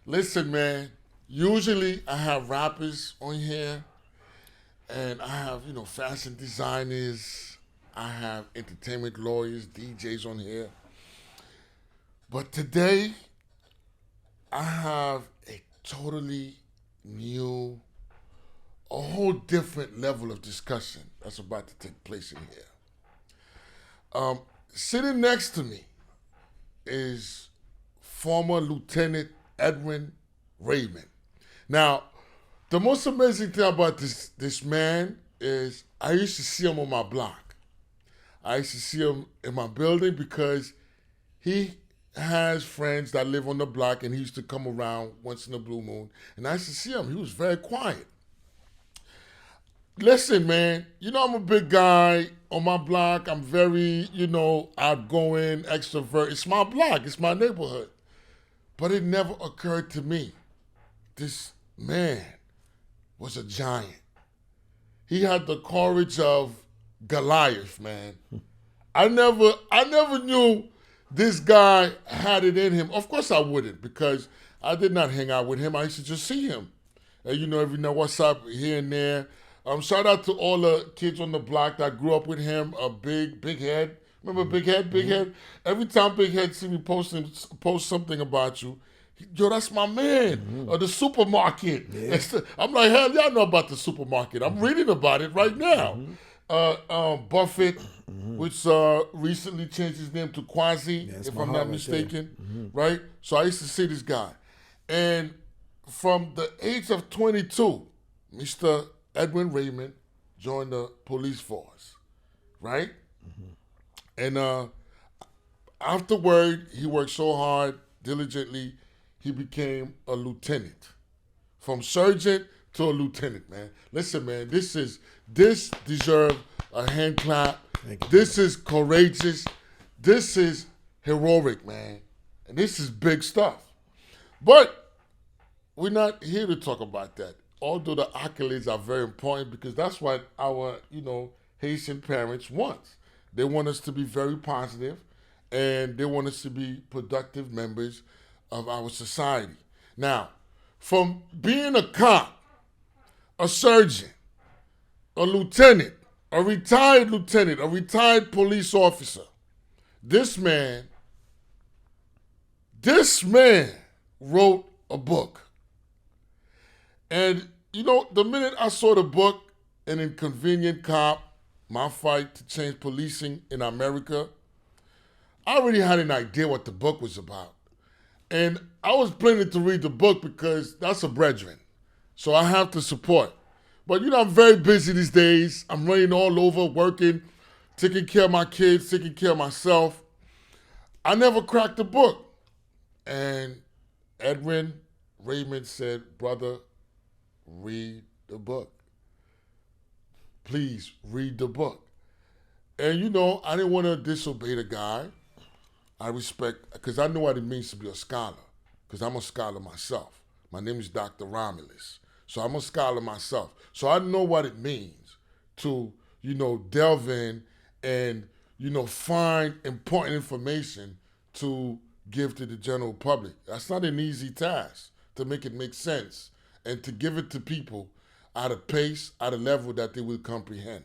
Listen, man. Usually I have rappers on here, and I have fashion designers. I have entertainment lawyers, DJs on here. But today I have a totally new, a whole different level of discussion that's about to take place in here. Sitting next to me is former Lieutenant Edwin Raymond. Now, the most amazing thing about this man is I used to see him on my block. I used to see him in my building because he has friends that live on the block, and he used to come around once in a blue moon. And I used to see him. He was very quiet. Listen, man, I'm a big guy on my block. I'm very, outgoing, extrovert. It's my block, it's my neighborhood. But it never occurred to me. This man was a giant. He had the courage of Goliath, man. I never knew this guy had it in him. Of course I wouldn't, because I did not hang out with him. I used to just see him. And every now what's up here and there. Shout out to all the kids on the block that grew up with him. Big Head. Remember Big Head? Big Head? Every time Big Head see me post something about you, yo, that's my man. Or the supermarket. Yeah. I'm like, hell, y'all know about the supermarket. I'm reading about it right now. Buffett, which recently changed his name to Quasi, That's if my I'm heart not right mistaken. Right? So I used to see this guy. And from the age of 22, Mr. Edwin Raymond joined the police force. Right? And afterward, he worked so hard, diligently, he became a lieutenant. From sergeant to a lieutenant, man. Listen, man, this deserves a hand clap. Thank you. This is courageous. This is heroic, man. And this is big stuff. But we're not here to talk about that. Although the accolades are very important, because that's what our, Haitian parents want. They want us to be very positive, and they want us to be productive members of our society. Now, from being a cop, a surgeon, a lieutenant, a retired police officer, this man wrote a book. And, the minute I saw the book, An Inconvenient Cop, My Fight to Change Policing in America, I already had an idea what the book was about. And I was planning to read the book because that's a brethren. So I have to support. But I'm very busy these days. I'm running all over, working, taking care of my kids, taking care of myself. I never cracked the book. And Edwin Raymond said, brother, read the book. Please read the book. And I didn't want to disobey the guy. I respect, because I know what it means to be a scholar, because I'm a scholar myself. My name is Dr. Romulus. So I'm a scholar myself. So I know what it means to, delve in and, find important information to give to the general public. That's not an easy task, to make it make sense and to give it to people at a pace, at a level that they will comprehend.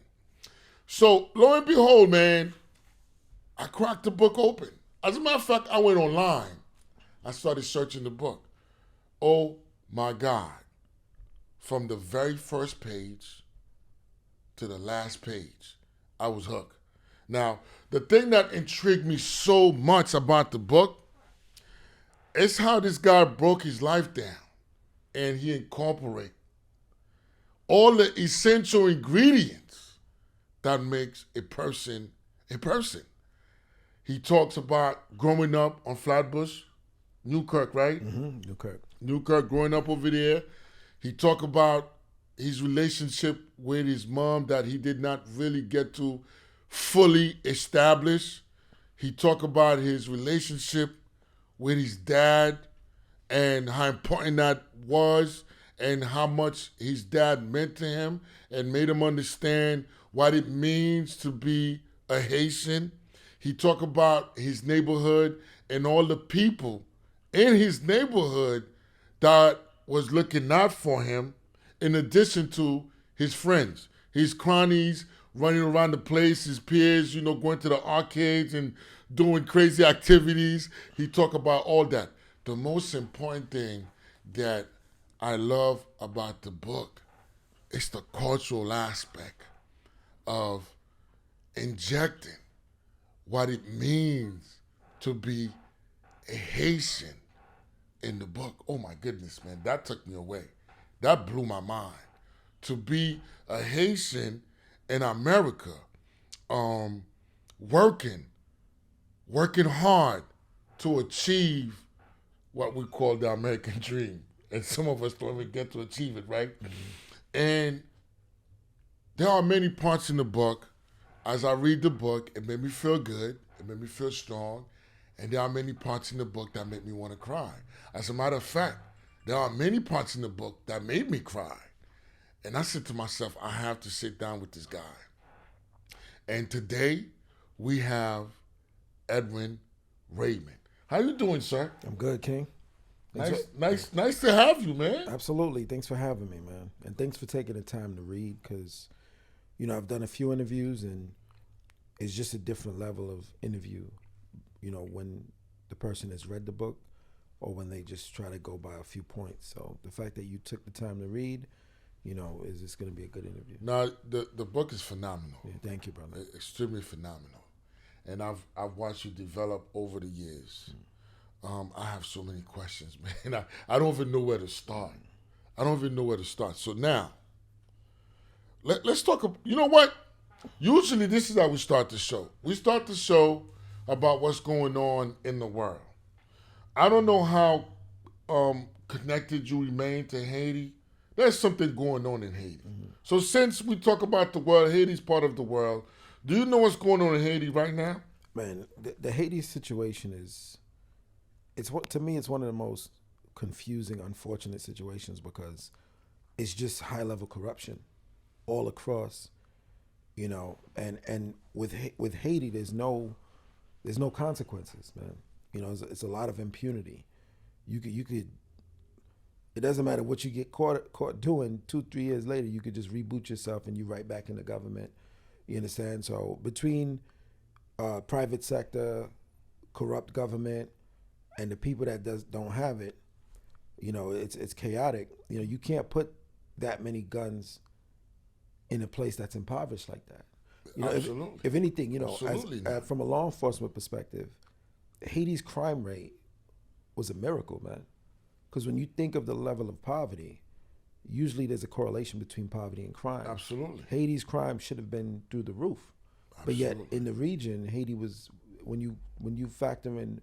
So lo and behold, man, I cracked the book open. As a matter of fact, I went online. I started searching the book. Oh my God. From the very first page to the last page, I was hooked. Now, the thing that intrigued me so much about the book is how this guy broke his life down and he incorporated all the essential ingredients that makes a person a person. He talks about growing up on Flatbush, Newkirk, right? Newkirk, growing up over there. He talked about his relationship with his mom that he did not really get to fully establish. He talked about his relationship with his dad and how important that was and how much his dad meant to him and made him understand what it means to be a Haitian. He talked about his neighborhood and all the people in his neighborhood that was looking out for him in addition to his friends, his cronies, running around the place, his peers, going to the arcades and doing crazy activities. He talked about all that. The most important thing that I love about the book is the cultural aspect of injecting what it means to be a Haitian in the book. Oh my goodness, man, that took me away. That blew my mind. To be a Haitian in America, working hard to achieve what we call the American dream. And some of us don't even get to achieve it, right? Mm-hmm. And there are many parts in the book. As I read the book, it made me feel good. It made me feel strong. And there are many parts in the book that make me want to cry. As a matter of fact, there are many parts in the book that made me cry. And I said to myself, I have to sit down with this guy. And today, we have Edwin Raymond. How you doing, sir? I'm good, King. Nice to have you, man. Absolutely. Thanks for having me, man. And thanks for taking the time to read because, I've done a few interviews and it's just a different level of interview, when the person has read the book or when they just try to go by a few points. So the fact that you took the time to read, is this going to be a good interview? No, the book is phenomenal. Yeah, thank you, brother. Extremely phenomenal. And I've watched you develop over the years. I have so many questions, man. I don't even know where to start. So now, let's talk. You know what? Usually this is how we start the show. We start the show about what's going on in the world. I don't know how connected you remain to Haiti. There's something going on in Haiti. Mm-hmm. So since we talk about the world, Haiti's part of the world, do you know what's going on in Haiti right now? Man, the Haiti situation to me, it's one of the most confusing, unfortunate situations because it's just high-level corruption all across, and with Haiti, there's no consequences, man. It's a lot of impunity. You could. It doesn't matter what you get caught doing. 2-3 years later, you could just reboot yourself and you right back in the government. You understand? So between private sector, corrupt government, and the people that don't have it, it's chaotic. You can't put that many guns in a place that's impoverished like that. Absolutely. If anything, from a law enforcement perspective, Haiti's crime rate was a miracle, man. Because when you think of the level of poverty, usually there's a correlation between poverty and crime. Absolutely. Haiti's crime should have been through the roof. Absolutely. But yet in the region, Haiti was, when you factor in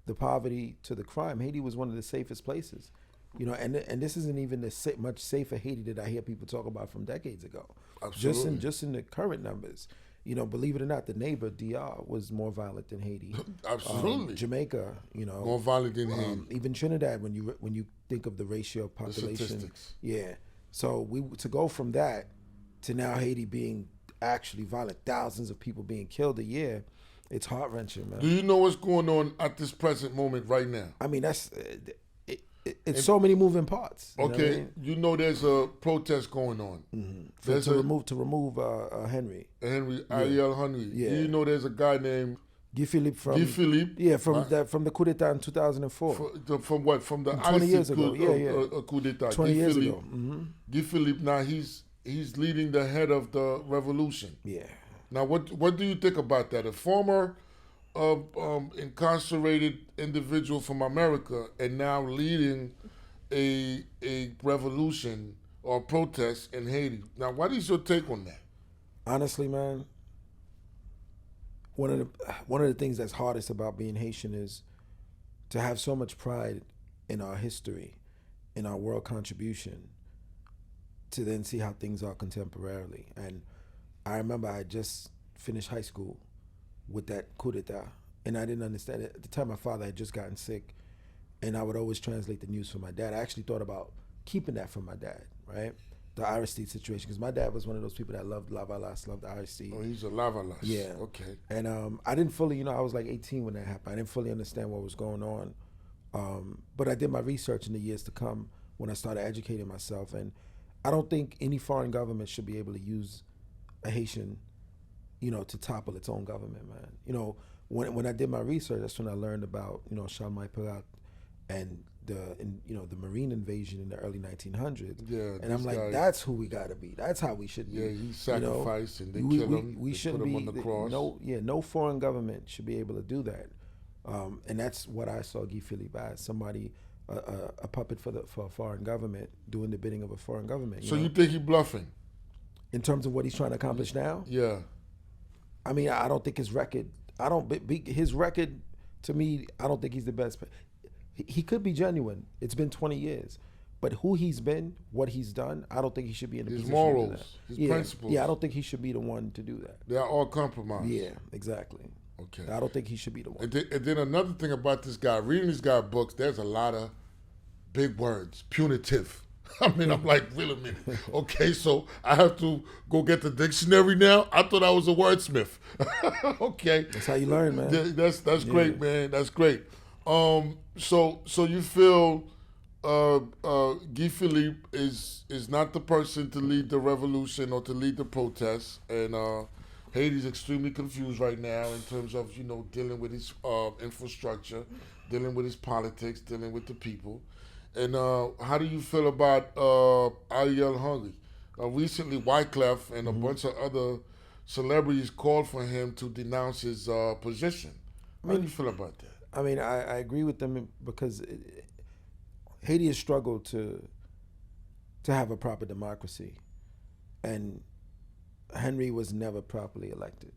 the poverty to the crime, Haiti was one of the safest places. And this isn't even the much safer Haiti that I hear people talk about from decades ago. Absolutely. Just in the current numbers. Believe it or not, the neighbor, DR, was more violent than Haiti. Absolutely. Jamaica, more violent than Haiti. Even Trinidad, when you think of the ratio of population. The statistics. Yeah. So to go from that to now Haiti being actually violent, thousands of people being killed a year, it's heart-wrenching, man. Do you know what's going on at this present moment right now? I mean, it's so many moving parts. Okay, there's a protest going on. Mm-hmm. To remove Henry. Ariel Henry. Yeah. You know there's a guy named Guy Philippe Yeah, from the coup d'etat in 2004. From what? From the 20 years ago. Coup d'etat. 20 years ago. Mm-hmm. Guy Philippe. Now he's leading the head of the revolution. Yeah. Now what do you think about that? A former incarcerated individual from America and now leading a revolution or protest in Haiti. Now, what is your take on that? Honestly, man, one of the things that's hardest about being Haitian is to have so much pride in our history, in our world contribution, to then see how things are contemporarily. And I remember I just finished high school with that coup d'etat, and I didn't understand it. At the time, my father had just gotten sick, and I would always translate the news for my dad. I actually thought about keeping that from my dad, right? The Aristide situation, because my dad was one of those people that loved Lavalas, loved Aristide. Oh, he's a Lavalas. Yeah. Okay. And I didn't fully, I was like 18 when that happened. I didn't fully understand what was going on. But I did my research in the years to come when I started educating myself, and I don't think any foreign government should be able to use a Haitian, to topple its own government, man. When I did my research, that's when I learned about Charles Perrat and the Marine invasion in the early 1900s. Yeah, and I'm like, guys, that's who we gotta be. That's how we should be. Yeah, he sacrificed and they killed him. We they shouldn't put him be on the cross. no foreign government should be able to do that. And that's what I saw Guy Philippe as, somebody, a puppet for a foreign government doing the bidding of a foreign government. So you think he bluffing? In terms of what he's trying to accomplish now? Yeah. I mean, I don't think his record. His record, to me, I don't think he's the best. He could be genuine. It's been 20 years, but who he's been, what he's done, I don't think he should be in the position morals, to do that. his principles. Yeah, I don't think he should be the one to do that. They are all compromised. Yeah, exactly. Okay. I don't think he should be the one. And then another thing about this guy, reading this guy's books, there's a lot of big words, punitive. I mean, I'm like, wait a minute. Okay, so I have to go get the dictionary now? I thought I was a wordsmith. Okay. That's how you learn, man. That's great, man. That's great. So you feel Guy Philippe is not the person to lead the revolution or to lead the protests, and Haiti's extremely confused right now in terms of dealing with his infrastructure, dealing with his politics, dealing with the people. And how do you feel about Ariel Henry? Recently, Wyclef and a bunch of other celebrities called for him to denounce his position. How do you feel about that? I mean, I agree with them because Haiti has struggled to have a proper democracy, and Henry was never properly elected.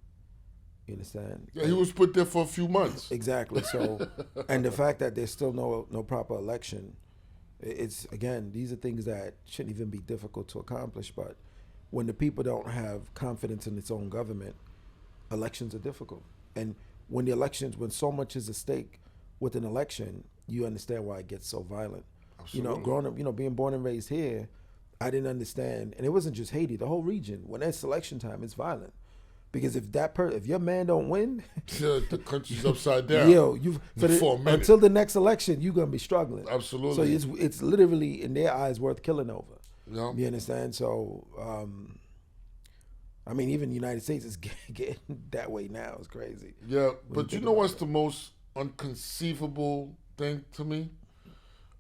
You understand? Yeah, he was put there for a few months. Exactly. So, and the fact that there's still no proper election, it's, again, these are things that shouldn't even be difficult to accomplish. But when the people don't have confidence in its own government, elections are difficult. And when when so much is at stake with an election, you understand why it gets so violent. Absolutely. Growing up, being born and raised here, I didn't understand, and it wasn't just Haiti, the whole region. When it's election time, it's violent. Because if your man don't win, the country's upside down. Until the next election, you're gonna be struggling. Absolutely. So it's literally in their eyes worth killing over. Yeah. You understand? So, I mean, even the United States is getting that way now. It's crazy. Yeah, but you know what's the most inconceivable thing to me?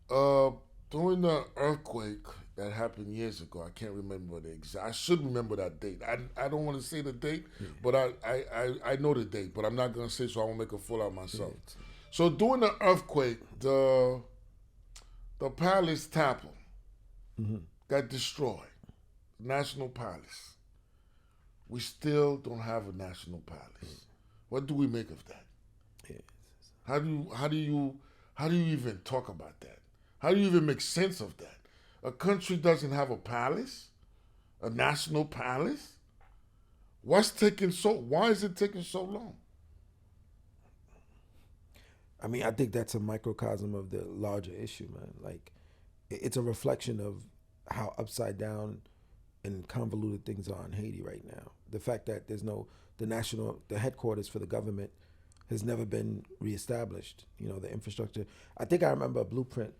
During the earthquake that happened years ago, I can't remember the exact. I should remember that date. I don't want to say the date, but I know the date, but I'm not gonna say, so I won't make a fool out of myself. So during the earthquake, the Palace Temple got destroyed. National Palace. We still don't have a national palace. What do we make of that? How do you even talk about that? How do you even make sense of that? A country doesn't have a palace, a national palace. Why is it taking so long? I mean, I think that's a microcosm of the larger issue, man. Like, it's a reflection of how upside down and convoluted things are in Haiti right now. The fact that there's the headquarters for the government has never been reestablished. The infrastructure. I think I remember a blueprint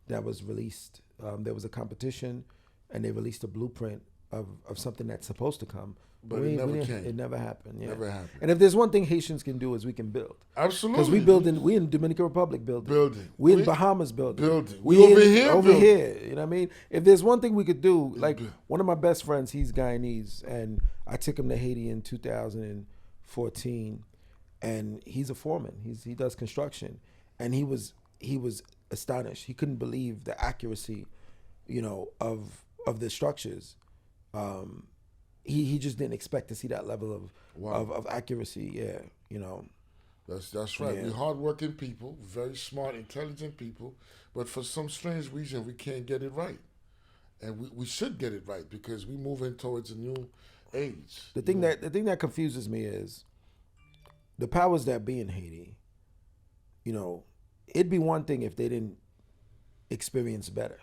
that was released. There was a competition, and they released a blueprint of something that's supposed to come. But it never came. It never happened. Yeah. Never happened. And if there's one thing Haitians can do, is we can build. Absolutely. Because we in Dominican Republic building. We in Bahamas building. We over here. You know what I mean? If there's one thing we could do, like one of my best friends, he's Guyanese, and I took him to Haiti in 2014, and he's a foreman. He does construction, and he was astonished. He couldn't believe the accuracy, of the structures. He just didn't expect to see that level of accuracy. Yeah, That's right. Yeah. We're hardworking people, very smart, intelligent people, but for some strange reason we can't get it right, and we should get it right because we're moving towards a new age. The thing that confuses me is the powers that be in Haiti. It'd be one thing if they didn't experience better.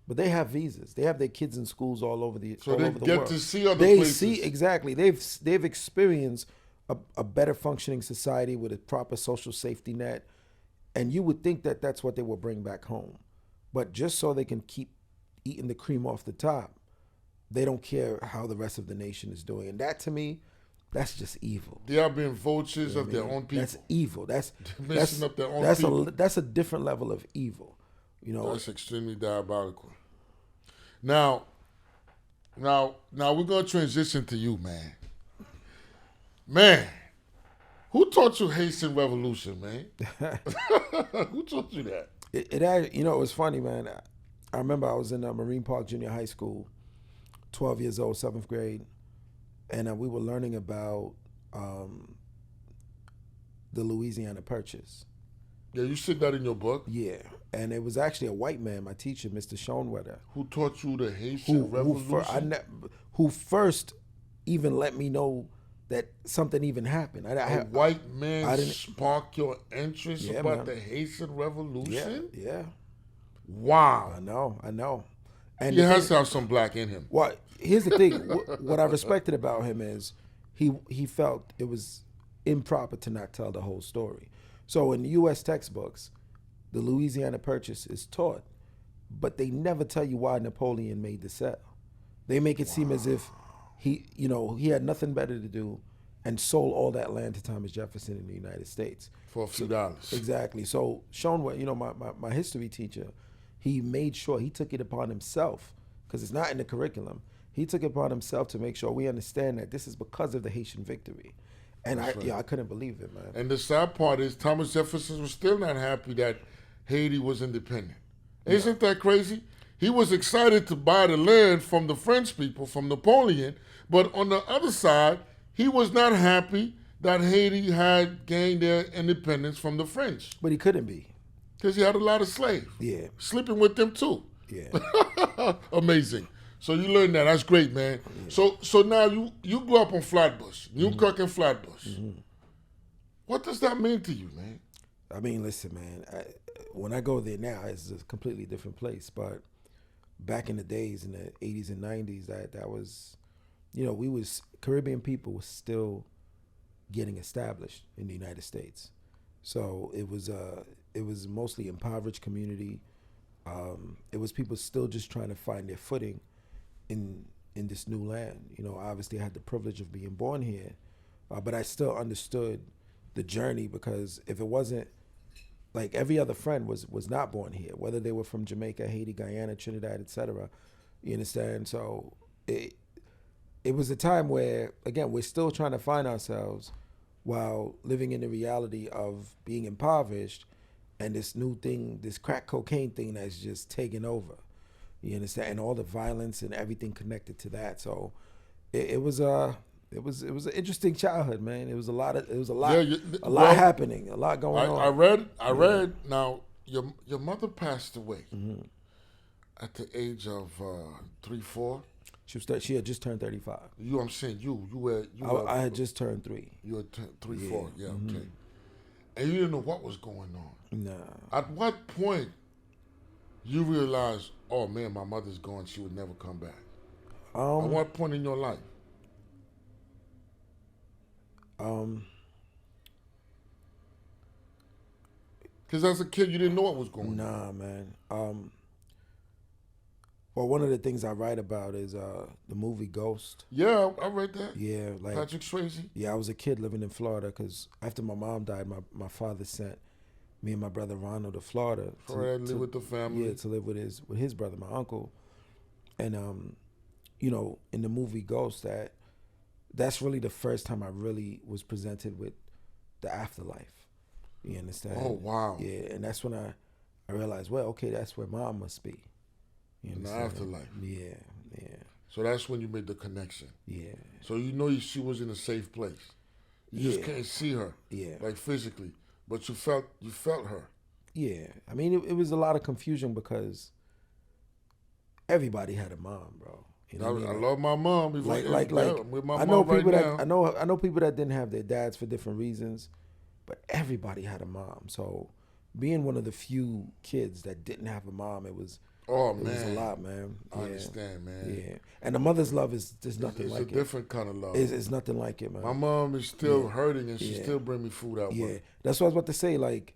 But they have visas. They have their kids in schools all over the world. So they get to see other places. They see, exactly. They've experienced a better functioning society with a proper social safety net, And you would think that that's what they will bring back home. But just so they can keep eating the cream off the top, they don't care how the rest of the nation is doing. And that, to me, that's just evil. They are being vultures of their own people. That's evil. That's messing up their own people. That's a different level of evil. You know, that's extremely diabolical. Now we're gonna transition to you, man. Man, who taught you Haitian Revolution, man? Who taught you that? It had, you know, it was funny, man. I remember I was in Marine Park Junior High School, 12 years old, 7th grade, and we were learning about the Louisiana Purchase. Yeah, you said that in your book. Yeah, and it was actually a white man, my teacher, Mr. Schoenwetter, who taught you the Haitian Revolution. Who first even let me know that something even happened. A white man sparked your interest about the Haitian Revolution? Yeah. Wow. I know. And he has to have some black in him. Well, here's the thing. What I respected about him is he felt it was improper to not tell the whole story. So in the U.S. textbooks, the Louisiana Purchase is taught, but they never tell you why Napoleon made the sale. They make it seem as if he had nothing better to do and sold all that land to Thomas Jefferson in the United States. For a few dollars. Exactly. So Schoenwetter, my history teacher, he made sure he took it upon himself, because it's not in the curriculum. He took it upon himself to make sure we understand that this is because of the Haitian victory. And I couldn't believe it, man. And the sad part is Thomas Jefferson was still not happy that Haiti was independent. Isn't that crazy? He was excited to buy the land from the French people, from Napoleon, but on the other side, he was not happy that Haiti had gained their independence from the French. But he couldn't be. Because he had a lot of slaves. Yeah. Sleeping with them too. Yeah. Amazing. So you learned that. That's great, man. Yeah. So now you grew up on Flatbush, Newkirk and Flatbush. Mm-hmm. What does that mean to you, man? I mean, listen, man. When I go there now, it's a completely different place. But back in the days, in the 80s and 90s, that was, Caribbean people was still getting established in the United States. So it was mostly impoverished community. It was people still just trying to find their footing in this new land. Obviously I had the privilege of being born here, but I still understood the journey, because if it wasn't, like, every other friend was not born here, whether they were from Jamaica, Haiti, Guyana, Trinidad, etc. You understand? So it was a time where, again, we're still trying to find ourselves while living in the reality of being impoverished, and this new thing, this crack cocaine thing that's just taking over. You understand? And all the violence and everything connected to that. So it was an interesting childhood, man. It was a lot happening, a lot going on. I read. Now your mother passed away at the age of 3, 4. She had just turned 35. I'm saying I had just turned 3. You were 3, 4. Yeah, okay. And you didn't know what was going on. Nah. At what point you realized, oh man, my mother's gone, she would never come back? At what point in your life? Because as a kid, you didn't know what was going on. Nah, man. Well, one of the things I write about is the movie Ghost. Yeah, I read that. Yeah, like Patrick Swayze. Yeah, I was a kid living in Florida, because after my mom died, my father sent me and my brother Ronald to Florida to live with the family. Yeah, to live with his brother, my uncle. And in the movie Ghost, that's really the first time I really was presented with the afterlife. You understand? Oh wow. Yeah, and that's when I realized, well, okay, that's where mom must be. In the afterlife. Yeah. So that's when you made the connection. Yeah. So she was in a safe place. You just can't see her. Yeah. Like physically, but you felt her. Yeah. I mean, it was a lot of confusion, because everybody had a mom, bro. You know I love my mom. Like with my I know mom people right that now. I know people that didn't have their dads for different reasons, but everybody had a mom. So being one of the few kids that didn't have a mom, it was a lot, man. I understand, man. Yeah, and the mother's love is just nothing like it. It's a different kind of love. It's nothing like it, man. My mom is still hurting, and she still bring me food out. Yeah, that's what I was about to say. Like,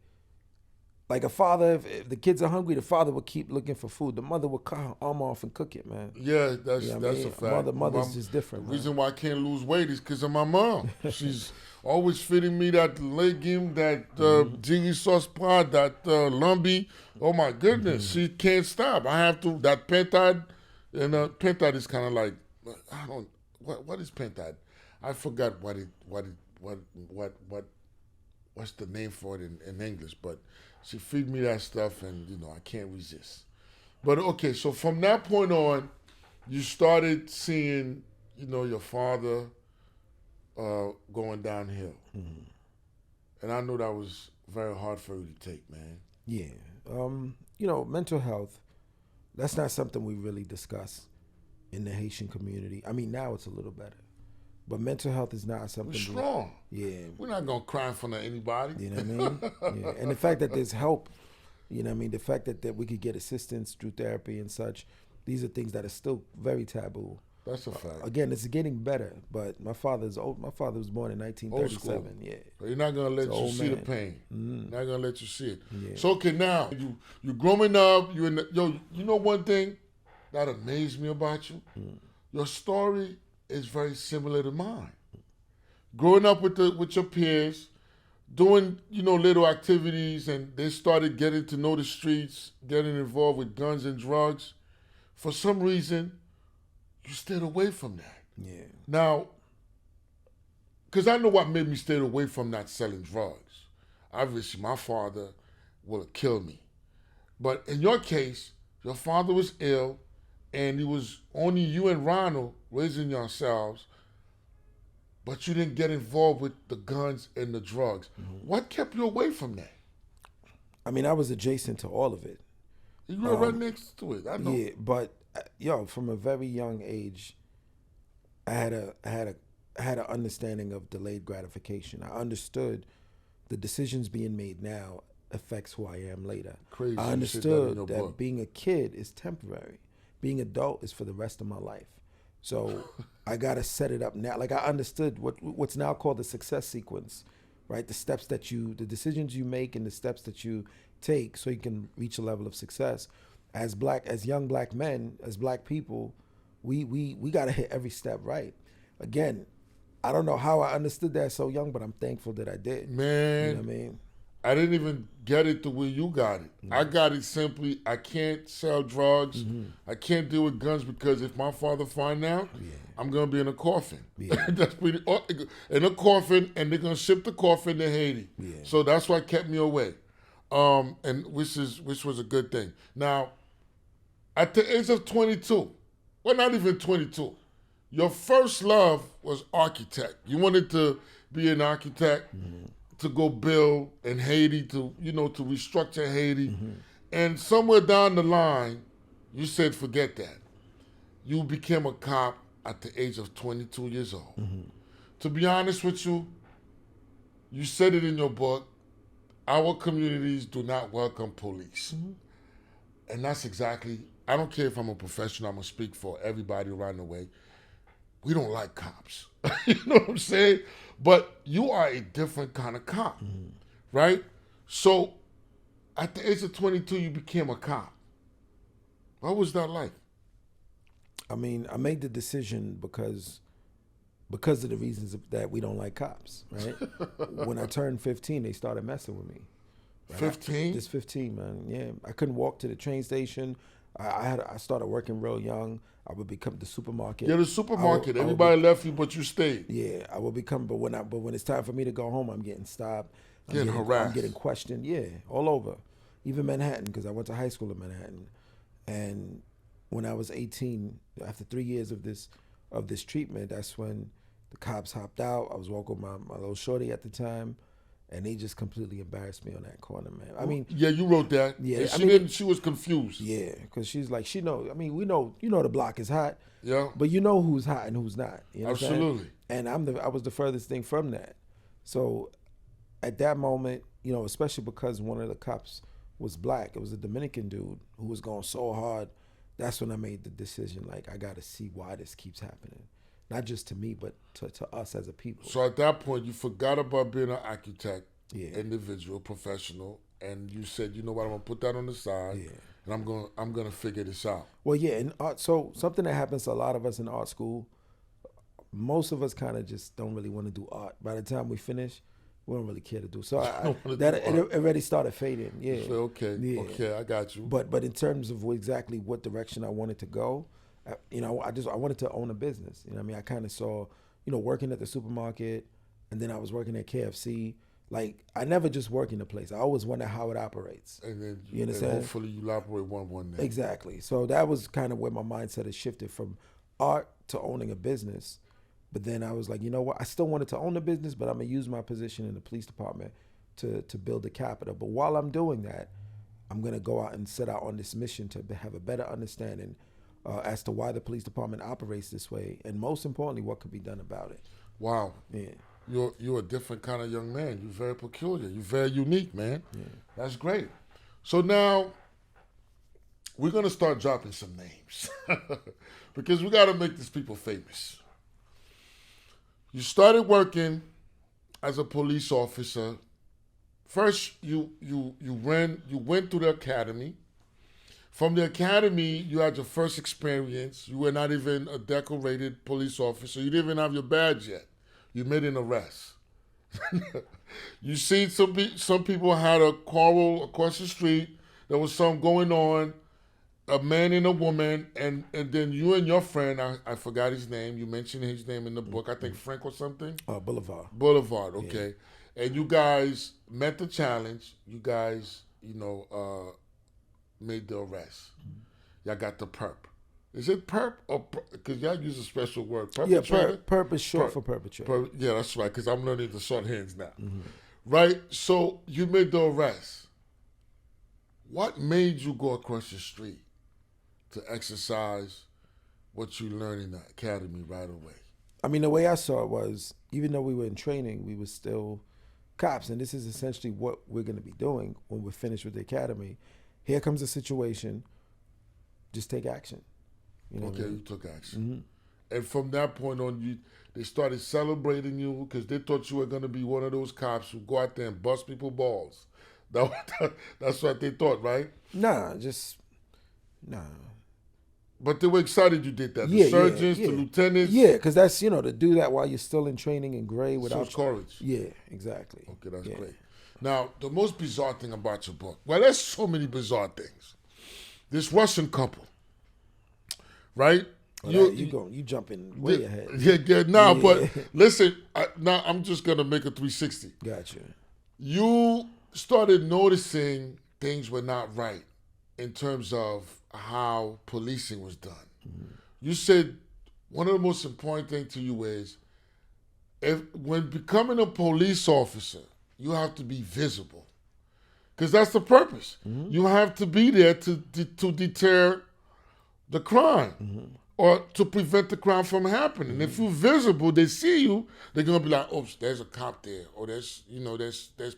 Like a father, if the kids are hungry, the father would keep looking for food. The mother would cut her arm off and cook it, man. Yeah, that's You know what I that's a mean? fact. Mother's just different, The man. reason why I can't lose weight is because of my mom. She's always feeding me that legume, that jiggy sauce pod, that lumbi. Oh my goodness, she can't stop. I have to that pentad, and pentad is kind of like I don't what is pentad? I forgot what's the name for it in English, but she feed me that stuff, and I can't resist. But okay, so from that point on, you started seeing, your father going downhill, and I know that was very hard for you to take, man. Yeah. Mental health, that's not something we really discuss in the Haitian community. I mean, now it's a little better. But mental health is not something. We're strong. We're not gonna cry in front of anybody. You know what I mean? Yeah. And the fact that there's help, the fact that we could get assistance through therapy and such, these are things that are still very taboo. That's a fact. Again, it's getting better, but my father's old. My father was born in 1937. Old school. Yeah. So you're not gonna let you see the pain. Not gonna let you see it. So okay, now you growing up. You know one thing that amazed me about you. Your story is very similar to mine. Growing up with your peers, doing little activities, and they started getting to know the streets, getting involved with guns and drugs. For some reason, you stayed away from that. Yeah. Now, because I know what made me stay away from not selling drugs. Obviously, my father would have killed me. But in your case, your father was ill, and it was only you and Ronald raising yourselves, but you didn't get involved with the guns and the drugs. What kept you away from that? I mean, I was adjacent to all of it. You were right next to it. I know. Yeah, but from a very young age, I had an understanding of delayed gratification. I understood the decisions being made now affects who I am later. Crazy. I understood that being a kid is temporary. Being adult is for the rest of my life. So I gotta set it up now. Like I understood what's now called the success sequence, right? The decisions you make and the steps that you take so you can reach a level of success. As young black men, as black people, we gotta hit every step right. Again, I don't know how I understood that so young, but I'm thankful that I did. Man, you know what I mean? I didn't even get it the way you got it. I got it simply, I can't sell drugs. I can't deal with guns because if my father find out, I'm going to be in a coffin. That's pretty, in a coffin, and they're going to ship the coffin to Haiti. So that's what kept me away, and which was a good thing. Now, at the age of 22, well, not even 22, your first love was architect. You wanted to be an architect. To go build in Haiti, to restructure Haiti. And somewhere down the line, you said, forget that. You became a cop at the age of 22 years old. To be honest with you, you said it in your book, our communities do not welcome police. And that's exactly, I don't care if I'm a professional, I'm gonna speak for everybody around the way. We don't like cops. You know what I'm saying? But you are a different kind of cop, right? So at the age of 22, you became a cop. What was that like? I mean, I made the decision because of the reasons that we don't like cops, right? When I turned 15, they started messing with me. Right? 15? Just 15, man. Yeah, I couldn't walk to the train station. I started working real young. I would become the supermarket. Yeah, the supermarket. Everybody left you, but you stayed. Yeah, I will become. But when it's time for me to go home, I'm getting stopped. Getting harassed. I'm getting questioned. Yeah, all over, even Manhattan, because I went to high school in Manhattan. And when I was 18, after 3 years of this treatment, that's when the cops hopped out. I was walking with my little shorty at the time. And they just completely embarrassed me on that corner, man. I mean, yeah, you wrote that. Yeah, she was confused. Yeah, because she's like, I mean, we know, the block is hot. Yeah. But you know who's hot and who's not. You know Absolutely. And I was the furthest thing from that. So at that moment, especially because one of the cops was black, it was a Dominican dude who was going so hard. That's when I made the decision, like, I got to see why this keeps happening. Not just to me, but to us as a people. So at that point, you forgot about being an architect, individual, professional, and you said, you know what, I'm gonna put that on the side, Yeah. and I'm gonna figure this out. Well, yeah, in art, so something that happens to a lot of us in art school, most of us kind of just don't really want to do art. By the time we finish, we don't really care to do. So it already started fading. Yeah. So, okay, I got you. But in terms of exactly what direction I wanted to go, I wanted to own a business. You know what I mean? I kind of saw, working at the supermarket, and then I was working at KFC. Like, I never just work in a place. I always wonder how it operates. And then you understand? And hopefully you'll operate one day. Exactly. So that was kind of where my mindset has shifted from art to owning a business. But then I was like, you know what? I still wanted to own the business, but I'm going to use my position in the police department to build the capital. But while I'm doing that, I'm going to go out and set out on this mission to have a better understanding as to why the police department operates this way. And most importantly, what could be done about it. Wow. Yeah. You're a different kind of young man. You're very peculiar. You're very unique, man. Yeah. That's great. So now we're going to start dropping some names because we got to make these people famous. You started working as a police officer. First, you went to the academy. From the academy, you had your first experience. You were not even a decorated police officer. You didn't even have your badge yet. You made an arrest. You see some people had a quarrel across the street. There was something going on, a man and a woman, and then you and your friend, I forgot his name. You mentioned his name in the book. I think Frank or something. Boulevard. Boulevard, okay. Yeah. And you guys met the challenge. You guys, made the arrest. Y'all got the perp. Is it perp or because y'all use a special word? Yeah, perp is short for perpetrator. Yeah, that's right. Because I'm learning the shorthands now. Mm-hmm. Right. So you made the arrest. What made you go across the street to exercise what you learned in the academy right away? I mean, the way I saw it was, even though we were in training, we were still cops, and this is essentially what we're going to be doing when we're finished with the academy. Here comes a situation. Just take action. You took action. Mm-hmm. And from that point on, they started celebrating you because they thought you were going to be one of those cops who go out there and bust people's balls. That's what they thought, right? Nah. But they were excited you did that. The sergeants, the lieutenants. Yeah, because that's, to do that while you're still in training and gray without... Shows courage. Yeah, exactly. Okay, that's great. Now, the most bizarre thing about your book, well, there's so many bizarre things. This Russian couple, right? You jumping way ahead. Yeah. But listen, now I'm just going to make a 360. Gotcha. You started noticing things were not right in terms of how policing was done. Mm-hmm. You said one of the most important things to you is when becoming a police officer, you have to be visible. Because that's the purpose. Mm-hmm. You have to be there to deter the crime or to prevent the crime from happening. Mm-hmm. If you're visible, they see you, they're going to be like, oh, there's a cop there, or there's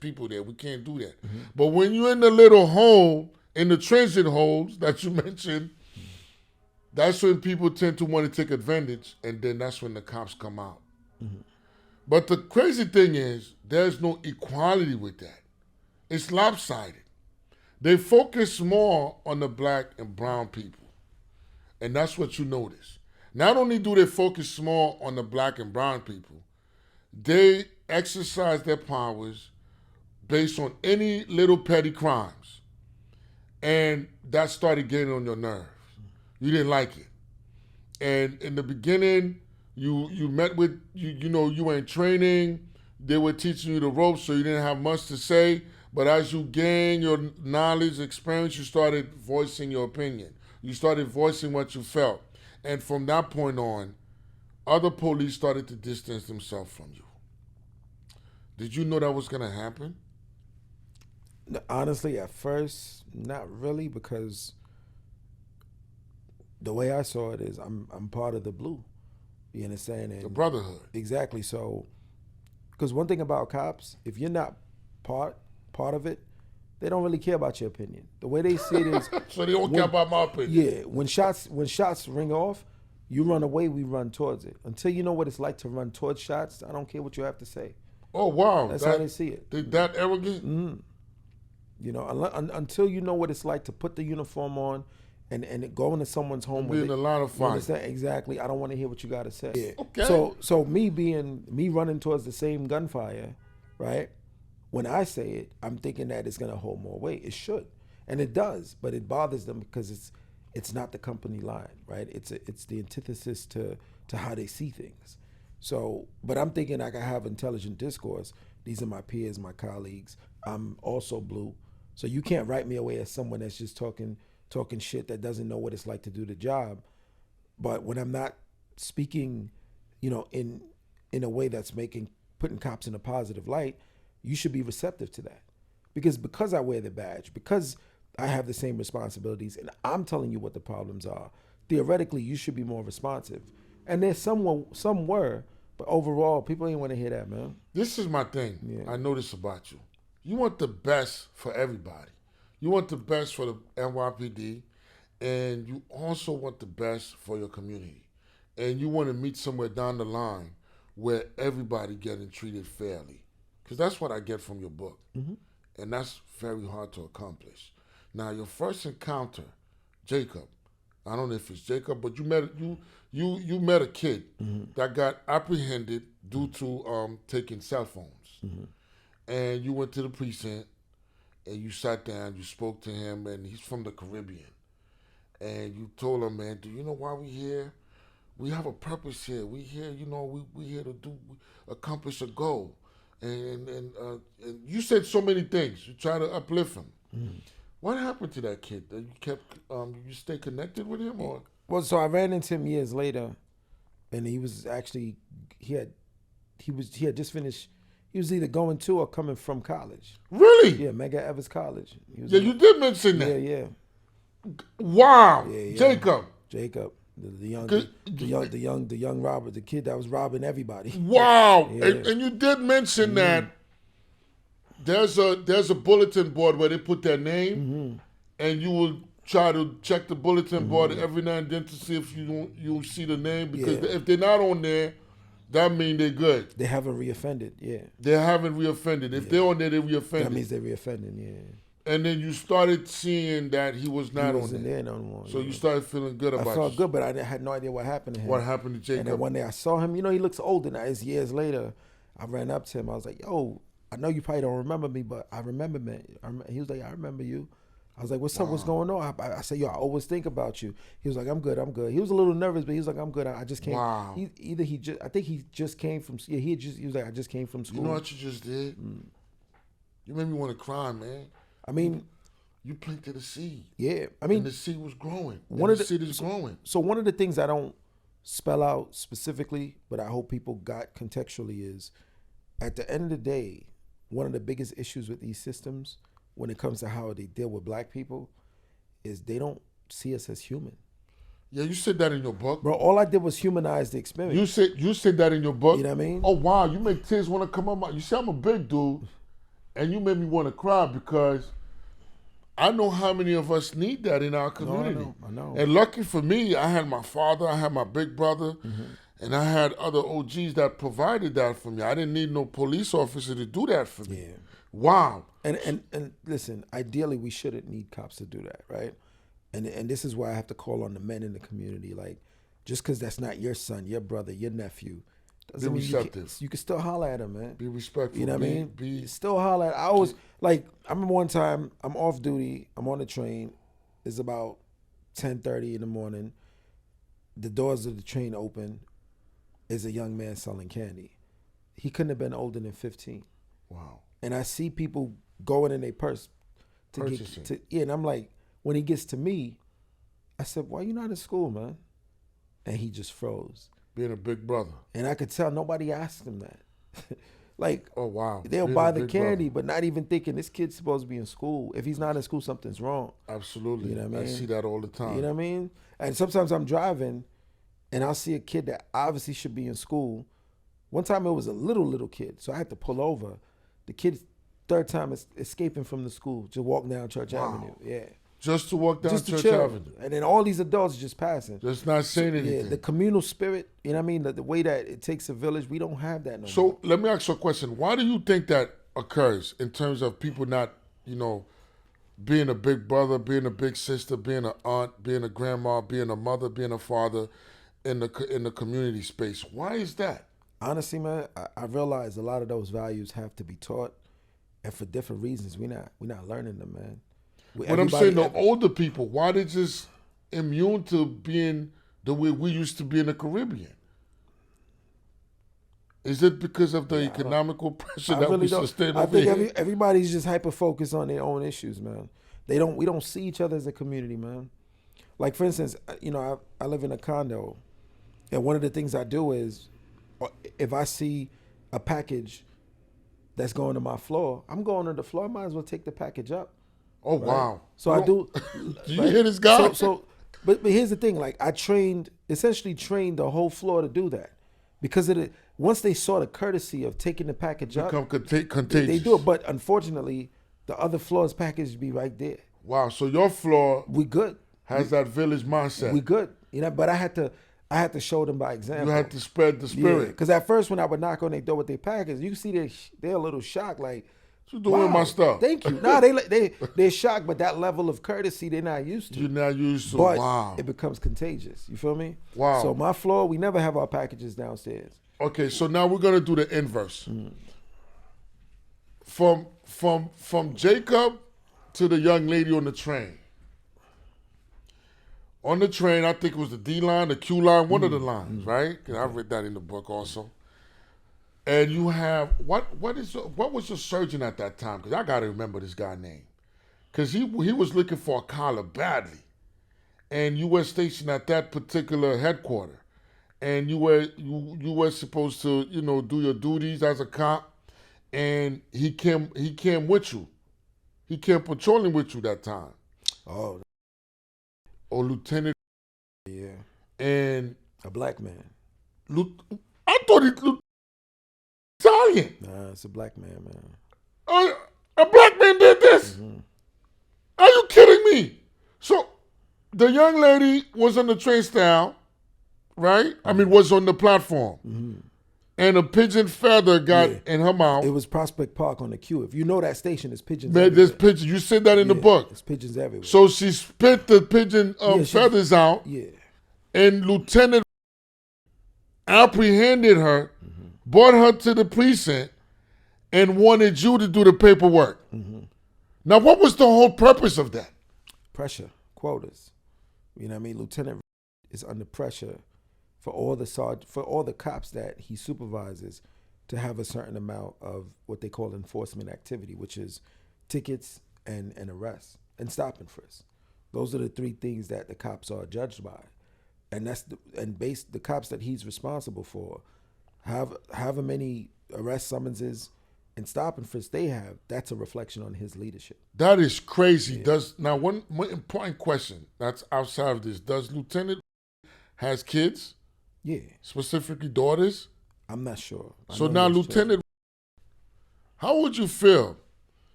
people there. We can't do that. Mm-hmm. But when you're in the little hole, in the transit holes that you mentioned, that's when people tend to want to take advantage, and then that's when the cops come out. Mm-hmm. But the crazy thing is, there's no equality with that. It's lopsided. They focus more on the black and brown people. And that's what you notice. Not only do they focus more on the black and brown people, they exercise their powers based on any little petty crimes. And that started getting on your nerves. You didn't like it. And in the beginning, you met with, you were in training. They were teaching you the ropes, so you didn't have much to say. But as you gain your knowledge, experience, you started voicing your opinion. You started voicing what you felt. And from that point on, other police started to distance themselves from you. Did you know that was going to happen? Honestly, at first, not really, because the way I saw it is I'm part of the blue. You understand? And the brotherhood. Exactly. So, because one thing about cops, if you're not part of it, they don't really care about your opinion. The way they see it is... So they don't care about my opinion. Yeah. When shots ring off, you run away, we run towards it. Until you know what it's like to run towards shots, I don't care what you have to say. Oh, wow. That's how they see it. They that arrogant? Mm-hmm. You know, until you know what it's like to put the uniform on and go into someone's home Be with in the line of You fire. understand? Exactly. I don't want to hear what you got to say. Yeah. Okay. So me running towards the same gunfire, right? When I say it, I'm thinking that it's gonna hold more weight. It should, and it does, but it bothers them because it's not the company line, right? It's the antithesis to how they see things. So, but I'm thinking I can have intelligent discourse. These are my peers, my colleagues. I'm also blue, so you can't write me away as someone that's just talking shit that doesn't know what it's like to do the job. But when I'm not speaking, you know, in a way that's putting cops in a positive light, you should be receptive to that. Because I wear the badge, because I have the same responsibilities, and I'm telling you what the problems are, theoretically you should be more responsive. And there's some were, but overall people ain't want to hear that, man. This is my thing. Yeah. I know this about you. You want the best for everybody. You want the best for the NYPD, and you also want the best for your community. And you want to meet somewhere down the line where everybody getting treated fairly. Because that's what I get from your book. Mm-hmm. And that's very hard to accomplish. Now, your first encounter, Jacob, I don't know if it's Jacob, but you met a kid that got apprehended due to taking cell phones. And you went to the precinct and you sat down, you spoke to him, and he's from the Caribbean. And you told him, man, do you know why we here? We have a purpose here. We here, you know, we here to accomplish a goal. And you said so many things. You try to uplift him. What happened to that kid? You kept, you stay connected with him, or? Well, so I ran into him years later, and he was actually he had just finished. He was either going to or coming from college. Really? Yeah, Mega Evers College. You did mention that. Yeah. Wow, Yeah. Jacob. The young robber, the kid that was robbing everybody. Wow, Yeah. and you did mention that there's a bulletin board where they put their name, and you will try to check the bulletin board every now and then to see if you see the name, because if they're not on there, that means they're good. They haven't reoffended. Yeah, They haven't reoffended. If they're on there, they reoffended. that means they're reoffending. Yeah. And then you started seeing that he was not He on wasn't there. there no more. So you started feeling good about I felt it. good, but I had no idea what happened to him. What happened to Jacob? And then one day I saw him. You know, he looks older now. It's years later. I ran up to him. I was like, yo, I know you probably don't remember me, but I remember, man. He was like, I remember you. I was like, what's up? What's going on? I said, yo, I always think about you. He was like, I'm good. He was a little nervous, but he was like, I'm good. I just came. Wow. I think he just came from. Yeah, he was like, I just came from school. You know what you just did? You made me want to cry, man. I mean, you planted a seed. Yeah, I mean, and the seed was growing. The seed is growing. So one of the things I don't spell out specifically, but I hope people got contextually, is at the end of the day, one of the biggest issues with these systems when it comes to how they deal with black people is they don't see us as human. Yeah, you said that in your book. Bro, all I did was humanize the experience. You said that in your book. You know what I mean? Oh, wow, you make tears want to come up. You see, I'm a big dude, and you made me want to cry because I know how many of us need that in our community. No, I know. And lucky for me, I had my father, I had my big brother, and I had other OGs that provided that for me. I didn't need no police officer to do that for me. Yeah. Wow. And listen, ideally we shouldn't need cops to do that, right? And this is why I have to call on the men in the community. Like, just because that's not your son, your brother, your nephew, doesn't mean you can still holler at him, man. Be respectful. You know what I mean? Still holler at. I remember one time I'm off duty. I'm on the train. It's about 10:30 in the morning. The doors of the train open. Is a young man selling candy. He couldn't have been older than 15. Wow. And I see people going in their purse to Purchasing. and I'm like, when he gets to me, I said, why you not in school, man? And he just froze. Being a big brother. And I could tell nobody asked him that. Like, oh wow, they'll buy the candy, but not even thinking this kid's supposed to be in school. If he's not in school, something's wrong. Absolutely. You know what I mean? I see that all the time. You know what I mean? And sometimes I'm driving and I'll see a kid that obviously should be in school. One time it was a little kid, so I had to pull over. The kid's third time escaping from the school, just walk down Church Avenue. Yeah. Just to walk down Church chill. Avenue. And then all these adults just passing. Just not saying anything. Yeah, the communal spirit, you know what I mean? The way that it takes a village, we don't have that no more. So let me ask you a question. Why do you think that occurs in terms of people not, being a big brother, being a big sister, being an aunt, being a grandma, being a mother, being a father in the community space? Why is that? Honestly, man, I realize a lot of those values have to be taught, and for different reasons, we're not learning them, man. What I'm saying, the older people, why they just immune to being the way we used to be in the Caribbean? Is it because of the economical pressure that we sustain over here? I think everybody's just hyper focused on their own issues, man. We don't see each other as a community, man. Like for instance, I live in a condo, and one of the things I do is, if I see a package that's going to my floor, I'm going to the floor. I might as well take the package up. Oh, right? Wow! So I do. Do you hear this guy? But here's the thing. Like I essentially trained the whole floor to do that, because once they saw the courtesy of taking the package up, contagious. They do it. But unfortunately, the other floor's package be right there. Wow! So your floor, we good, has that village mindset. We good, but I had to show them by example. You had to spread the spirit. Because at first, when I would knock on their door with their package, you see they're a little shocked, like, "You doing my stuff?" Thank you. Nah, they're shocked, but that level of courtesy they're not used to. You're not used to. But wow! It becomes contagious. You feel me? Wow! So my floor, we never have our packages downstairs. Okay, so now we're gonna do the inverse. From Jacob to the young lady on the train. On the train, I think it was the D line, the Q line, one of the lines, right? Because I read that in the book also. And you have what was your surgeon at that time? Because I gotta remember this guy's name. Because he was looking for a collar badly, and you were stationed at that particular headquarters. And you were supposed to, do your duties as a cop, and he came with you. He came patrolling with you that time. Oh, Lieutenant. Yeah. And a black man. I thought he looked Italian. Nah, it's a black man, man. A black man did this? Mm-hmm. Are you kidding me? So the young lady was on the train stand, right? I mean, was on the platform. Mm-hmm. And a pigeon feather got in her mouth. It was Prospect Park on the Q. If you know that station, there's pigeons everywhere. There's pigeons. You said that in the book. There's pigeons everywhere. So she spit the pigeon feathers out. Yeah. And Lieutenant apprehended her, brought her to the precinct, and wanted you to do the paperwork. Mm-hmm. Now, what was the whole purpose of that? Pressure, quotas. You know what I mean? Lieutenant is under pressure for all the cops that he supervises to have a certain amount of what they call enforcement activity, which is tickets and arrests and stop and frisk. Those are the three things that the cops are judged by, and the cops that he's responsible for, however many arrest summonses and stop and frisk they have, that's a reflection on his leadership. That is crazy. Yeah. One important question that's outside of this: does Lieutenant has kids? Yeah. Specifically daughters? I'm not sure. So now, Lieutenant, how would you feel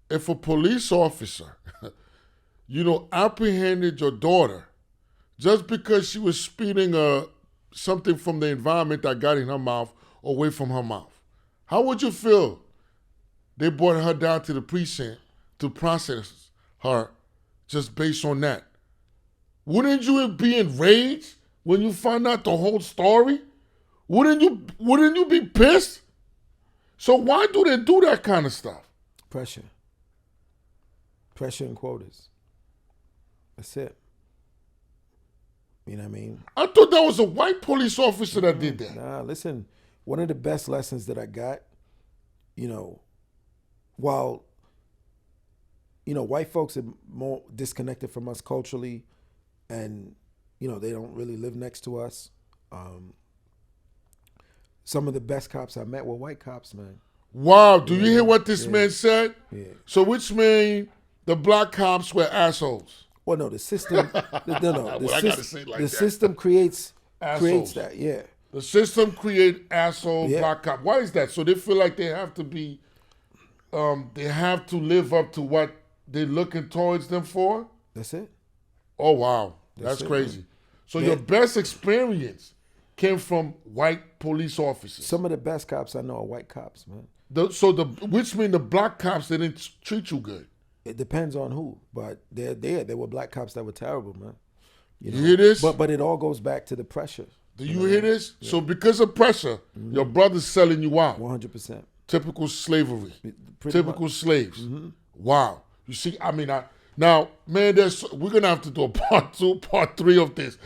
if a police officer, apprehended your daughter just because she was speeding something from the environment that got in her mouth away from her mouth? How would you feel? They brought her down to the precinct to process her just based on that. Wouldn't you be enraged when you find out the whole story? Wouldn't you be pissed? So why do they do that kind of stuff? Pressure and quotas. That's it. You know what I mean? I thought that was a white police officer that did that. Nah, listen, one of the best lessons that I got, while, white folks are more disconnected from us culturally, and, they don't really live next to us. Some of the best cops I met were white cops, man. Wow, do you hear what this man said? Yeah. So which mean the black cops were assholes? Well, no, the system, the system creates that, yeah. The system create asshole black cop. Why is that? So they feel like they have to be, they have to live up to what they're looking towards them for? That's it. Oh, wow. That's crazy. Man. So your best experience came from white police officers. Some of the best cops I know are white cops, man. Which mean the black cops, they didn't treat you good. It depends on who, but they're there. There were black cops that were terrible, man. You hear this? But it all goes back to the pressure. Do you hear this? Yeah. So because of pressure, your brother's selling you out. 100%. Typical slavery. Typical much. slaves. Wow. You see, I mean, now, man, we're going to have to do a part 2, part 3 of this.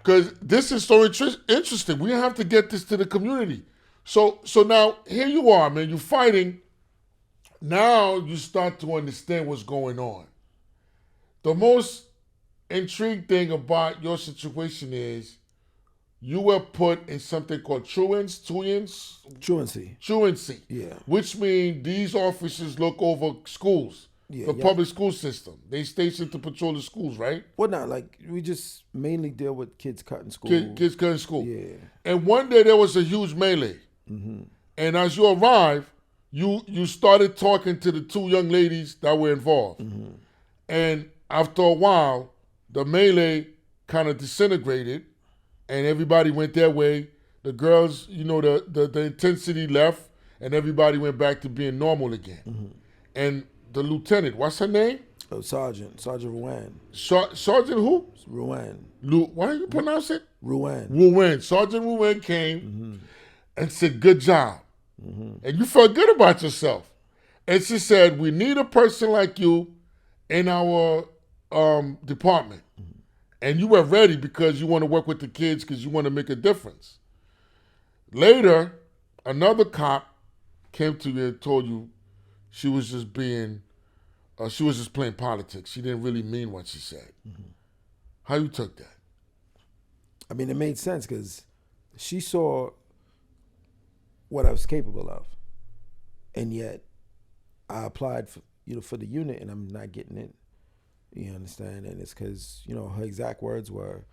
Because this is so interesting. We have to get this to the community. So now, here you are, man. You're fighting. Now you start to understand what's going on. The most intriguing thing about your situation is you were put in something called truancy. Yeah. Which means these officers look over schools, the public school system. They stationed to patrol the schools, right? Well, not like we just mainly deal with kids cutting school. Kids cutting school. Yeah. And one day there was a huge melee. And as you arrived, you started talking to the 2 young ladies that were involved. And after a while, the melee kind of disintegrated and everybody went their way. The girls, the intensity left and everybody went back to being normal again. And the lieutenant, what's her name? Oh, Sergeant Ruan. Sergeant who? Ruan. Why do you pronounce it? Ruan. Sergeant Ruan came and said, good job. And you felt good about yourself. And she said, we need a person like you in our department. And you were ready because you want to work with the kids because you want to make a difference. Later, another cop came to you and told you she was just playing politics. She didn't really mean what she said. How you took that? I mean, it made sense because she saw what I was capable of. And yet I applied for the unit and I'm not getting it. You understand? And it's because, her exact words were,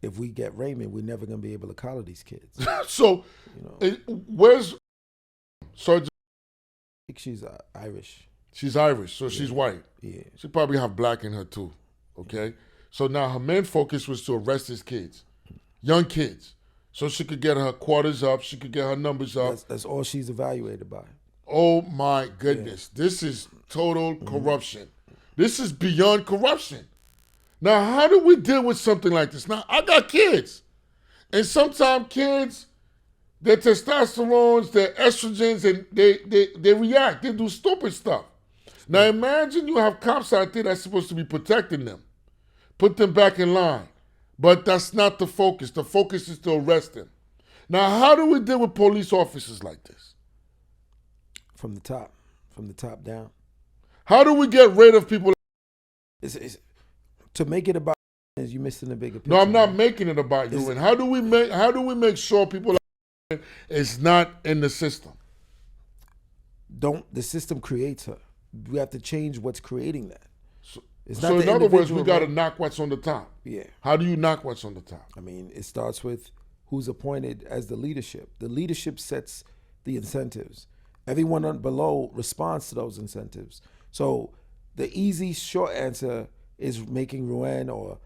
if we get Raymond, we're never going to be able to collar these kids. So, where's Sergeant? I think she's Irish. She's Irish, so she's white. Yeah. She probably have black in her too, okay? So now her main focus was to arrest his kids, young kids, so she could get her quarters up, she could get her numbers up. That's all she's evaluated by. Oh my goodness, This is total corruption. This is beyond corruption. Now, how do we deal with something like this? Now, I got kids. And sometimes kids, their testosterones, their estrogens, and they react. They do stupid stuff. Now, imagine you have cops out there that's supposed to be protecting them. Put them back in line. But that's not the focus. The focus is to arrest them. Now, how do we deal with police officers like this? From the top down. How do we get rid of people? It's to make it about is you missing the bigger picture. No, I'm not making it about you. And how do we make sure people like is not in the system? The system creates her. We have to change what's creating that. So in other words, we got to knock what's on the top. Yeah. How do you knock what's on the top? I mean, it starts with who's appointed as the leadership. The leadership sets the incentives. Everyone below responds to those incentives. So the easy, short answer is making Ruan or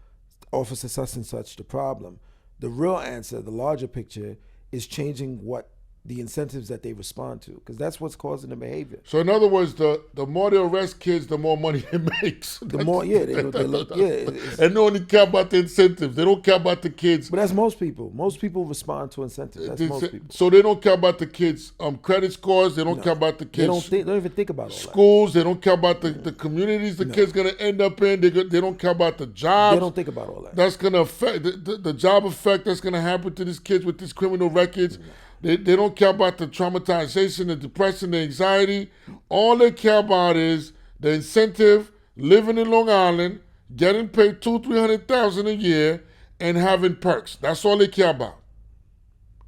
Officer such and such the problem. The real answer, the larger picture, is changing what the incentives that they respond to, because that's what's causing the behavior. So in other words, the more they arrest kids, the more money it makes. The more, they look, and they only care about the incentives. They don't care about the kids. But that's most people. Most people respond to incentives. That's most people. So they don't care about the kids' credit scores. They don't care about the kids. They don't even think about all schools. They don't care about the communities the kids gonna end up in. They don't care about the jobs. They don't think about all that. That's gonna affect the job effect that's gonna happen to these kids with these criminal records. They don't care about the traumatization, the depression, the anxiety. All they care about is the incentive, living in Long Island, getting paid $200,000-300,000 a year, and having perks. That's all they care about.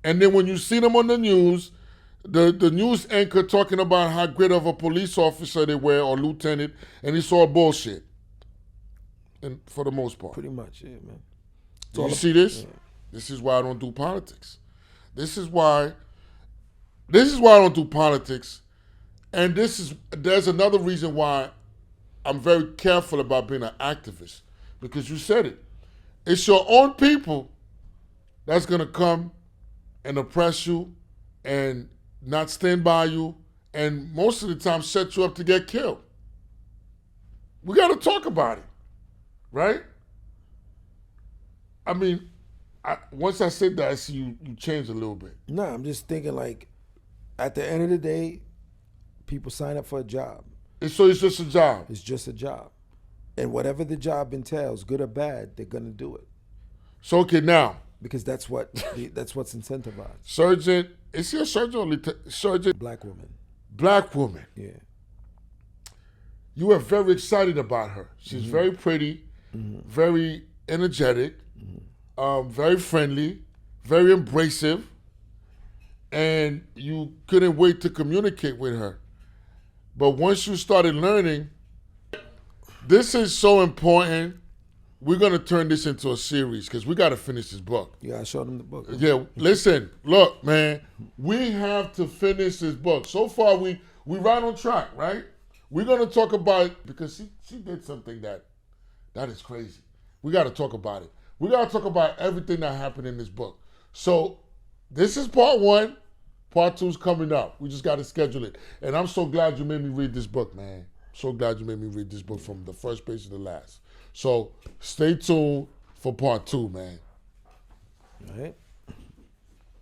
And then when you see them on the news, the news anchor talking about how great of a police officer they were or lieutenant, and it's all bullshit. And for the most part. Pretty much, yeah, man. Do you see this? Yeah. This is why I don't do politics. This is why I don't do politics. And there's another reason why I'm very careful about being an activist. Because you said it. It's your own people that's going to come and oppress you and not stand by you and most of the time set you up to get killed. we got to talk about it, right? I mean, once I said that, I see you changed a little bit. No, I'm just thinking like, at the end of the day, people sign up for a job. So it's just a job. It's just a job. And whatever the job entails, good or bad, they're gonna do it. So okay, now Because that's what's incentivized. sergeant, is he a sergeant or sergeant? Black woman. Black woman. Yeah. You were very excited about her. She's very pretty, very energetic, very friendly, very embracive, and you couldn't wait to communicate with her. But once you started learning, this is so important. We're going to turn this into a series because we got to finish this book. You gotta show them the book. Yeah, listen, look, man, we have to finish this book. So far, we right on track, right? We're going to talk about, because she did something that is crazy. We got to talk about it. We got to talk about everything that happened in this book. So this is part 1. Part 2's coming up. We just got to schedule it. And I'm so glad you made me read this book, man. So glad you made me read this book from the first page to the last. So stay tuned for part 2, man. All right.